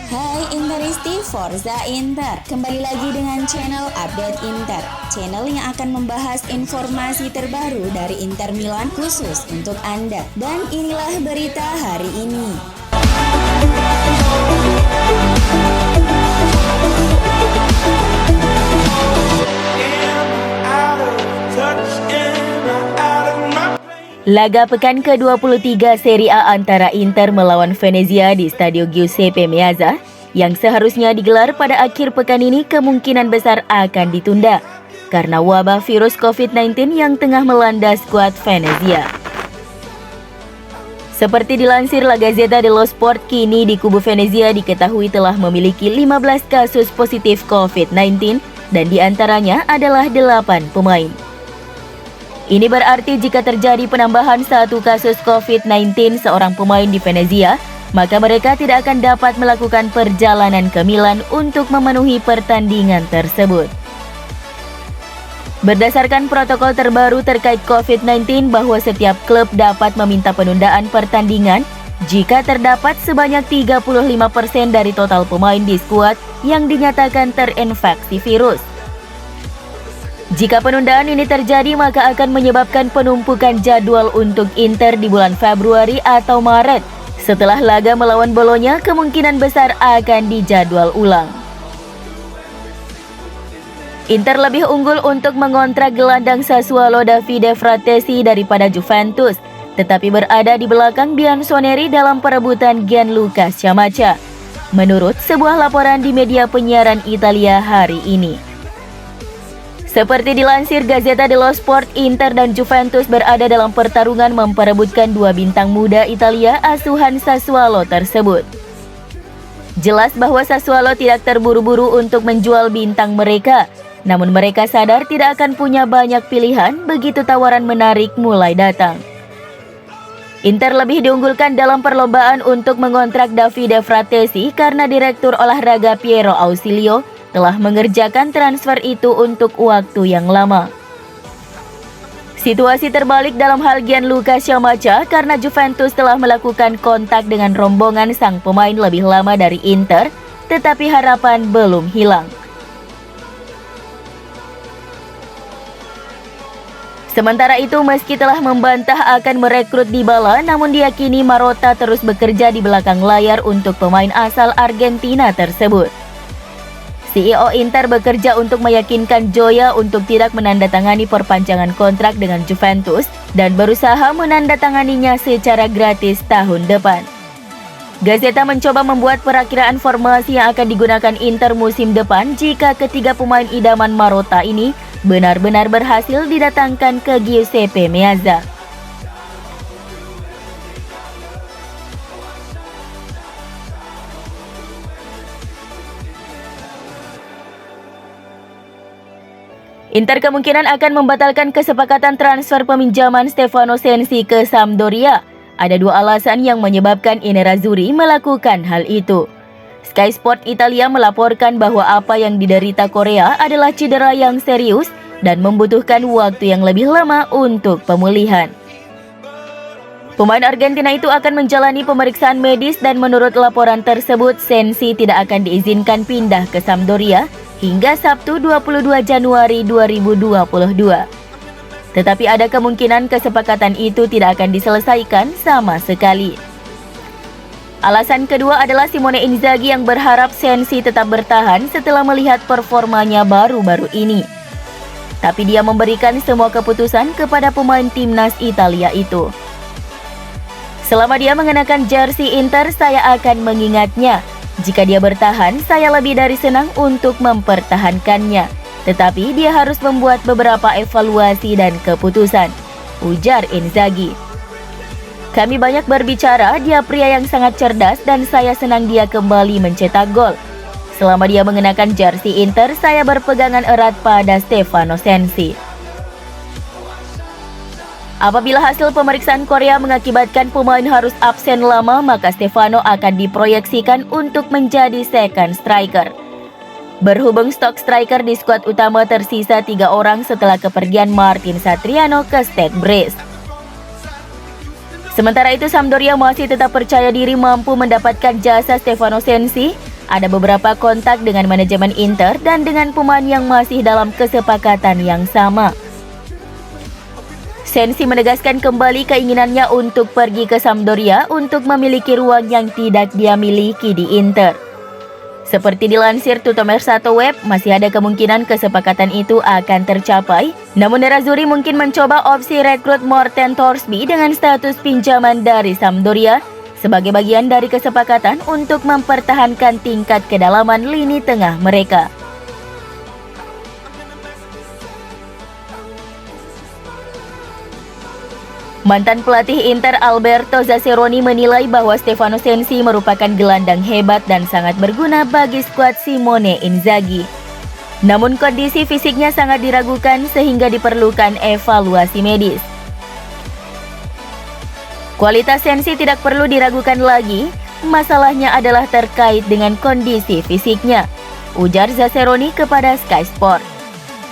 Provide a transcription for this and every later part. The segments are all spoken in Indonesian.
Hai Interisti, Forza Inter. Kembali lagi dengan channel Update Inter, channel yang akan membahas informasi terbaru dari Inter Milan khusus untuk Anda. Dan inilah berita hari ini. Laga pekan ke-23 Serie A antara Inter melawan Venezia di Stadio Giuseppe Meazza yang seharusnya digelar pada akhir pekan ini kemungkinan besar akan ditunda karena wabah virus COVID-19 yang tengah melanda skuad Venezia. Seperti dilansir La Gazzetta dello Sport, kini di kubu Venezia diketahui telah memiliki 15 kasus positif COVID-19 dan diantaranya adalah 8 pemain. Ini berarti jika terjadi penambahan 1 kasus COVID-19 seorang pemain di Venezia, maka mereka tidak akan dapat melakukan perjalanan ke Milan untuk memenuhi pertandingan tersebut. Berdasarkan protokol terbaru terkait COVID-19 bahwa setiap klub dapat meminta penundaan pertandingan jika terdapat sebanyak 35% dari total pemain di skuad yang dinyatakan terinfeksi virus. Jika penundaan ini terjadi, maka akan menyebabkan penumpukan jadwal untuk Inter di bulan Februari atau Maret. Setelah laga melawan Bologna, kemungkinan besar akan dijadwal ulang. Inter lebih unggul untuk mengontrak gelandang Sassuolo Davide Fratesi daripada Juventus, tetapi berada di belakang Bianconeri dalam perebutan Gianluca Scamacca, menurut sebuah laporan di media penyiaran Italia hari ini. Seperti dilansir Gazzetta dello Sport, Inter dan Juventus berada dalam pertarungan memperebutkan 2 bintang muda Italia asuhan Sassuolo tersebut. Jelas bahwa Sassuolo tidak terburu-buru untuk menjual bintang mereka, namun mereka sadar tidak akan punya banyak pilihan begitu tawaran menarik mulai datang. Inter lebih diunggulkan dalam perlombaan untuk mengontrak Davide Fratesi karena Direktur Olahraga Piero Ausilio telah mengerjakan transfer itu untuk waktu yang lama. Situasi terbalik dalam hal Gianluca Scamacca karena Juventus telah melakukan kontak dengan rombongan sang pemain lebih lama dari Inter, tetapi harapan belum hilang. Sementara itu, meski telah membantah akan merekrut Dybala, namun diyakini Marotta terus bekerja di belakang layar untuk pemain asal Argentina tersebut. CEO Inter bekerja untuk meyakinkan Joya untuk tidak menandatangani perpanjangan kontrak dengan Juventus dan berusaha menandatanganinya secara gratis tahun depan. Gazzetta mencoba membuat perakiraan formasi yang akan digunakan Inter musim depan jika ketiga pemain idaman Marotta ini benar-benar berhasil didatangkan ke Giuseppe Meazza. Inter kemungkinan akan membatalkan kesepakatan transfer peminjaman Stefano Sensi ke Sampdoria. Ada 2 alasan yang menyebabkan I Nerazzurri melakukan hal itu. Sky Sport Italia melaporkan bahwa apa yang diderita Korea adalah cedera yang serius dan membutuhkan waktu yang lebih lama untuk pemulihan. Pemain Argentina itu akan menjalani pemeriksaan medis dan menurut laporan tersebut Sensi tidak akan diizinkan pindah ke Sampdoria hingga Sabtu 22 Januari 2022. Tetapi ada kemungkinan kesepakatan itu tidak akan diselesaikan sama sekali. Alasan kedua adalah Simone Inzaghi yang berharap Sensi tetap bertahan setelah melihat performanya baru-baru ini. Tapi dia memberikan semua keputusan kepada pemain timnas Italia itu. Selama dia mengenakan jersey Inter, saya akan mengingatnya. Jika dia bertahan, saya lebih dari senang untuk mempertahankannya. Tetapi dia harus membuat beberapa evaluasi dan keputusan, ujar Inzaghi. Kami banyak berbicara, dia pria yang sangat cerdas dan saya senang dia kembali mencetak gol. Selama dia mengenakan jersey Inter, saya berpegangan erat pada Stefano Sensi. Apabila hasil pemeriksaan Korea mengakibatkan pemain harus absen lama, maka Stefano akan diproyeksikan untuk menjadi second striker. Berhubung stok striker di skuad utama tersisa 3 orang setelah kepergian Martin Satriano ke Stade Brest. Sementara itu, Sampdoria masih tetap percaya diri mampu mendapatkan jasa Stefano Sensi. ada beberapa kontak dengan manajemen Inter dan dengan pemain yang masih dalam kesepakatan yang sama. Sensi menegaskan kembali keinginannya untuk pergi ke Sampdoria untuk memiliki ruang yang tidak dia miliki di Inter. Seperti dilansir Tuttomercato Web, masih ada kemungkinan kesepakatan itu akan tercapai. Namun Nerazzurri mungkin mencoba opsi rekrut Morten Thorsby dengan status pinjaman dari Sampdoria sebagai bagian dari kesepakatan untuk mempertahankan tingkat kedalaman lini tengah mereka. Mantan pelatih Inter Alberto Zaccheroni menilai bahwa Stefano Sensi merupakan gelandang hebat dan sangat berguna bagi skuad Simone Inzaghi. Namun kondisi fisiknya sangat diragukan sehingga diperlukan evaluasi medis. Kualitas Sensi tidak perlu diragukan lagi, masalahnya adalah terkait dengan kondisi fisiknya, ujar Zaccheroni kepada Sky Sport.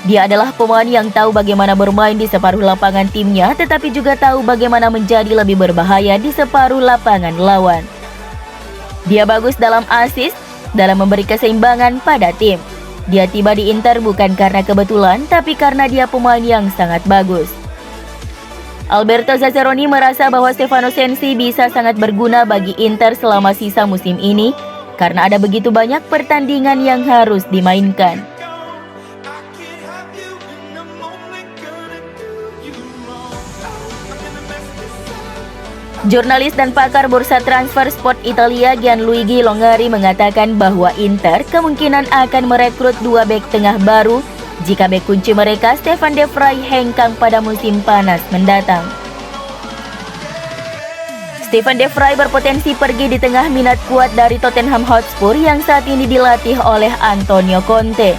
Dia adalah pemain yang tahu bagaimana bermain di separuh lapangan timnya, tetapi juga tahu bagaimana menjadi lebih berbahaya di separuh lapangan lawan. Dia bagus dalam assist, dalam memberi keseimbangan pada tim. Dia tiba di Inter bukan karena kebetulan, tapi karena dia pemain yang sangat bagus. Alberto Zaccheroni merasa bahwa Stefano Sensi bisa sangat berguna bagi Inter selama sisa musim ini, karena ada begitu banyak pertandingan yang harus dimainkan. Jurnalis dan pakar bursa transfer Sport Italia Gianluigi Longari mengatakan bahwa Inter kemungkinan akan merekrut 2 bek tengah baru jika bek kunci mereka Stefan De Vrij hengkang pada musim panas mendatang. Stefan De Vrij berpotensi pergi di tengah minat kuat dari Tottenham Hotspur yang saat ini dilatih oleh Antonio Conte.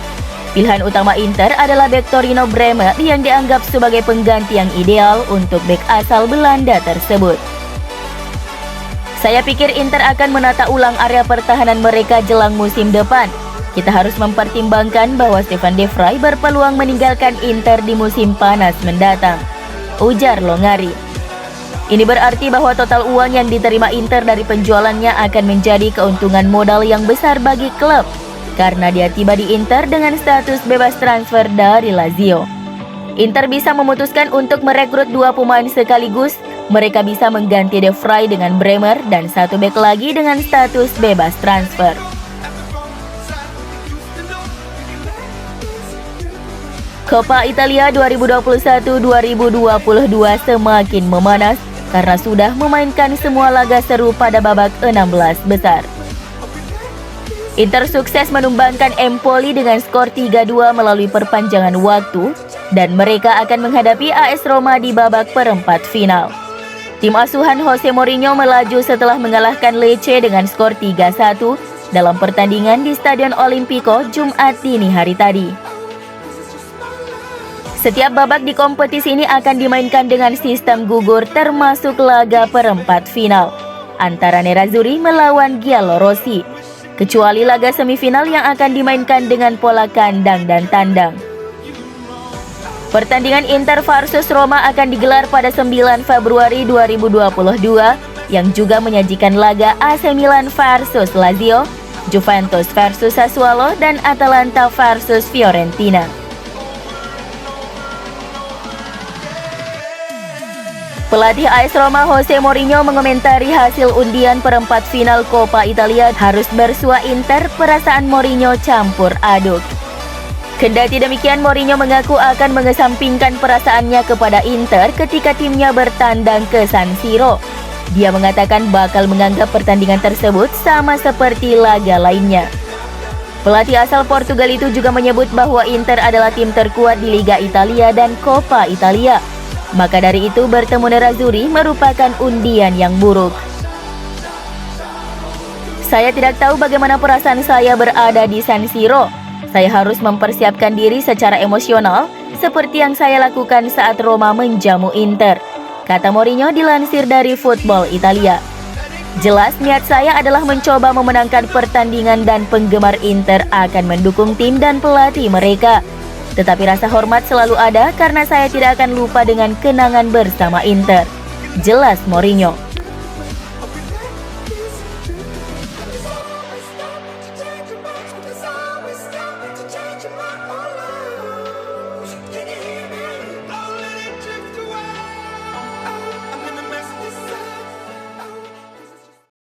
Pilihan utama Inter adalah bek Torino Bremer yang dianggap sebagai pengganti yang ideal untuk bek asal Belanda tersebut. Saya pikir Inter akan menata ulang area pertahanan mereka jelang musim depan. Kita harus mempertimbangkan bahwa Stefan De Vrij berpeluang meninggalkan Inter di musim panas mendatang, ujar Longari. Ini berarti bahwa total uang yang diterima Inter dari penjualannya akan menjadi keuntungan modal yang besar bagi klub, karena dia tiba di Inter dengan status bebas transfer dari Lazio. Inter bisa memutuskan untuk merekrut 2 pemain sekaligus. Mereka bisa mengganti De Vrij dengan Bremer dan 1 bek lagi dengan status bebas transfer. Coppa Italia 2021-2022 semakin memanas karena sudah memainkan semua laga seru pada babak 16 besar. Inter sukses menumbangkan Empoli dengan skor 3-2 melalui perpanjangan waktu dan mereka akan menghadapi AS Roma di babak perempat final. Tim asuhan Jose Mourinho melaju setelah mengalahkan Lecce dengan skor 3-1 dalam pertandingan di Stadion Olimpico Jumat dini hari tadi. Setiap babak di kompetisi ini akan dimainkan dengan sistem gugur termasuk laga perempat final antara Nerazzurri melawan Giallorossi, kecuali laga semifinal yang akan dimainkan dengan pola kandang dan tandang. Pertandingan Inter versus Roma akan digelar pada 9 Februari 2022 yang juga menyajikan laga AC Milan versus Lazio, Juventus versus Sassuolo, dan Atalanta versus Fiorentina. Pelatih AS Roma Jose Mourinho mengomentari hasil undian perempat final Coppa Italia harus bersua Inter, perasaan Mourinho campur aduk. Kendati demikian, Mourinho mengaku akan mengesampingkan perasaannya kepada Inter ketika timnya bertandang ke San Siro. Dia mengatakan bakal menganggap pertandingan tersebut sama seperti laga lainnya. Pelatih asal Portugal itu juga menyebut bahwa Inter adalah tim terkuat di Liga Italia dan Coppa Italia. Maka dari itu bertemu Nerazzurri merupakan undian yang buruk. Saya tidak tahu bagaimana perasaan saya berada di San Siro. Saya harus mempersiapkan diri secara emosional seperti yang saya lakukan saat Roma menjamu Inter, kata Mourinho dilansir dari Football Italia. Jelas niat saya adalah mencoba memenangkan pertandingan dan penggemar Inter akan mendukung tim dan pelatih mereka. Tetapi rasa hormat selalu ada karena saya tidak akan lupa dengan kenangan bersama Inter, jelas Mourinho.